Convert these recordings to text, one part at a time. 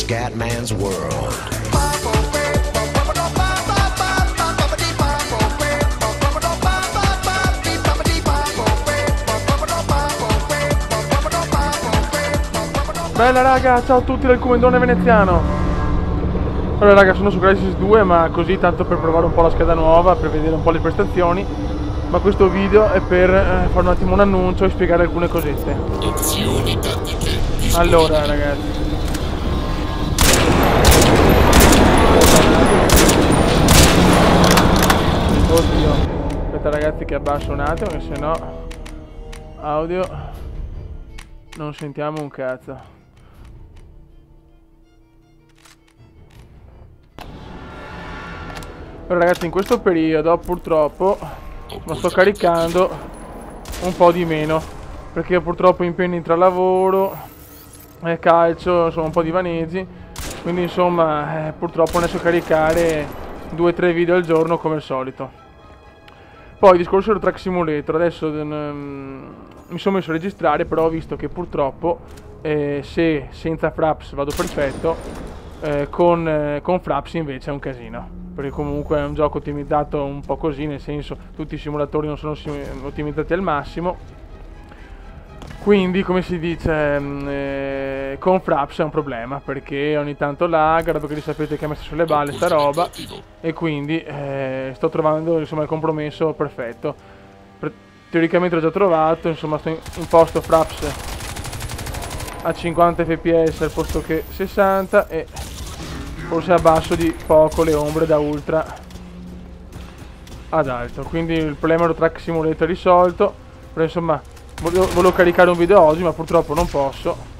Scatman's world. Bella raga, ciao a tutti dal Comendone veneziano. Allora raga, sono su Crysis 2, ma così tanto per provare un po' la scheda nuova, per vedere un po' le prestazioni. Ma questo video è per fare un attimo un annuncio e spiegare alcune cosette. Opzioni tattiche. Allora ragazzi, oddio, aspetta ragazzi che abbasso un attimo, che sennò audio non sentiamo un cazzo. Allora ragazzi, in questo periodo purtroppo lo sto caricando un po' di meno, perché purtroppo impegni tra lavoro e calcio, insomma un po' di vaneggi, quindi insomma purtroppo non riesco a caricare 2-3 video al giorno come al solito. Poi discorso del Truck Simulator, adesso mi sono messo a registrare, però ho visto che purtroppo se senza Fraps vado perfetto, con Fraps invece è un casino, perché comunque è un gioco ottimizzato un po' così, nel senso tutti i simulatori non sono ottimizzati al massimo, quindi come si dice con Fraps è un problema, perché ogni tanto lag, dato che sapete che ha messo sulle balle sta roba, e quindi sto trovando insomma il compromesso perfetto. Teoricamente l'ho già trovato, insomma sto imposto Fraps a 50 fps al posto che 60 e forse abbasso di poco le ombre da ultra ad alto, quindi il problema dello Truck Simulator è risolto. Però insomma volevo caricare un video oggi, ma purtroppo non posso.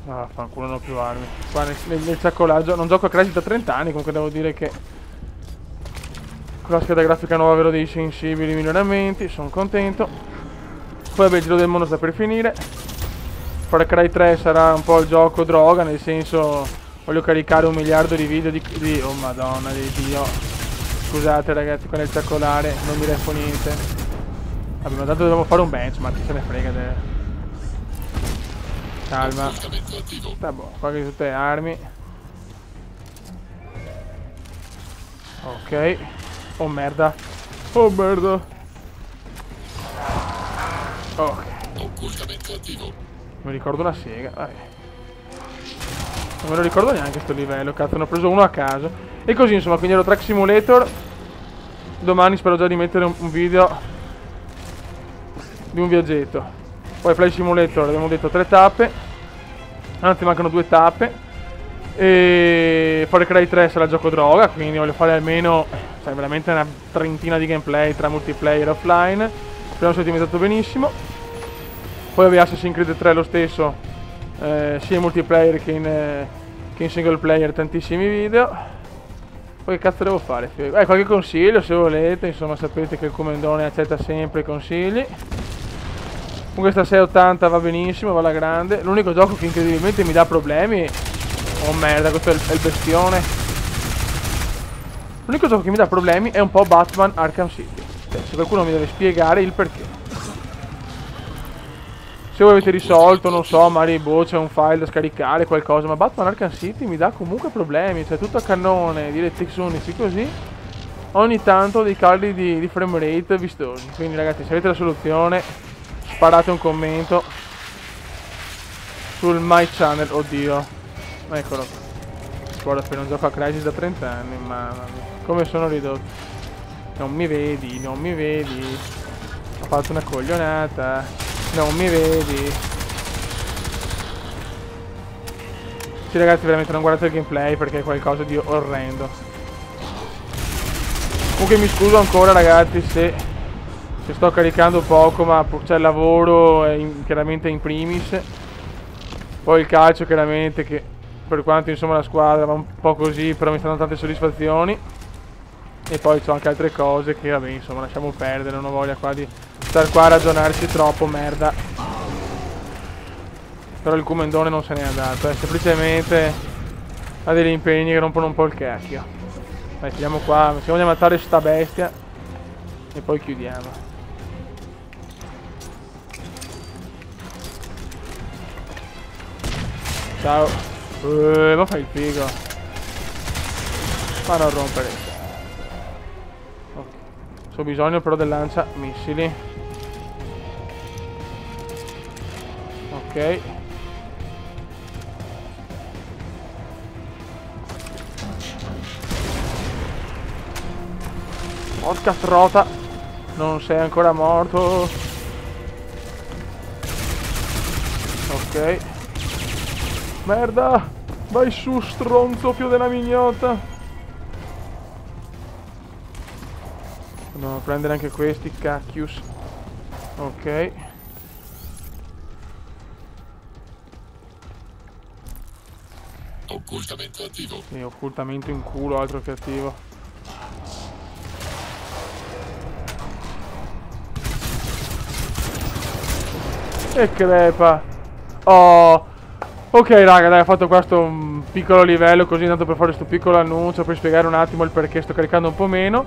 Ah, fanculo, non ho più armi. Qua nel saccolaggio non gioco a Crysis da 30 anni, comunque devo dire che con la scheda grafica nuova avevo dei sensibili miglioramenti, sono contento. Poi vabbè, il giro del mondo sta per finire. Far Cry 3 sarà un po' il gioco droga, nel senso voglio caricare 1 miliardo di video di oh madonna di Dio. Scusate ragazzi, con il circolare non mi refo niente. Vabbè, ma tanto dobbiamo fare un benchmark, chi se ne frega calma. Boh, qua che tutte le armi. Ok. Oh merda. Oh merda. Ok. Occultamento attivo. Mi ricordo una sega, vabbè. Non me lo ricordo neanche sto livello, cazzo, ne ho preso uno a caso. E così insomma, quindi ero Truck Simulator. Domani spero già di mettere un video di un viaggetto. Poi Flight Simulator, abbiamo detto 3 tappe. Anzi mancano 2 tappe. E Far Cry 3 sarà gioco droga, quindi voglio fare almeno veramente una trentina di gameplay tra multiplayer e offline. Speriamo sia ottimizzato benissimo. Poi vabbè, Assassin's Creed 3 lo stesso, sia in multiplayer che in single player, tantissimi video. Poi che cazzo devo fare? Qualche consiglio se volete, insomma sapete che il Comendone accetta sempre i consigli. Comunque sta 680 va benissimo, va alla grande. L'unico gioco che incredibilmente mi dà problemi, oh merda, questo è il bestione. L'unico gioco che mi dà problemi è un po' Batman Arkham City. Se qualcuno mi deve spiegare il perché. Se voi avete risolto, non so, magari boh, c'è un file da scaricare, qualcosa, ma Batman Arkham City mi dà comunque problemi, cioè tutto a cannone, DirectX 11 così, ogni tanto dei cali di frame rate vistosi. Quindi ragazzi, se avete la soluzione, sparate un commento sul my channel, oddio, eccolo qua. Guarda, per non gioco a Crysis da 30 anni, mamma mia, come sono ridotto. Non mi vedi, non mi vedi, ho fatto una coglionata. Non mi vedi. Sì ragazzi, veramente non guardate il gameplay perché è qualcosa di orrendo. Comunque mi scuso ancora ragazzi se sto caricando poco, ma c'è il lavoro chiaramente in primis. Poi il calcio chiaramente, che per quanto insomma la squadra va un po' così, però mi stanno tante soddisfazioni. E poi c'ho anche altre cose che vabbè insomma lasciamo perdere, non ho voglia qua di star qua a ragionarci troppo, merda. Però il Comendone non se n'è andato, semplicemente ha degli impegni che rompono un po' il cacchio. Dai, chiudiamo qua, se vogliamo matare sta bestia e poi chiudiamo. Ciao. Ma fai il figo. Ma non rompere. Ok. Ho bisogno però del lancia missili. Ok. Porca trota. Non sei ancora morto. Ok. Merda. Vai su, stronzo, figlio della mignotta. Dobbiamo prendere anche questi, cacchius. Ok. Occultamento attivo. Sì, occultamento in culo, altro che attivo. E crepa. Oh. Ok raga, dai, ho fatto questo un piccolo livello così, tanto per fare questo piccolo annuncio, per spiegare un attimo il perché sto caricando un po' meno.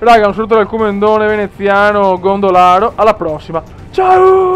Raga, un saluto dal comandone veneziano gondolaro, alla prossima. Ciao!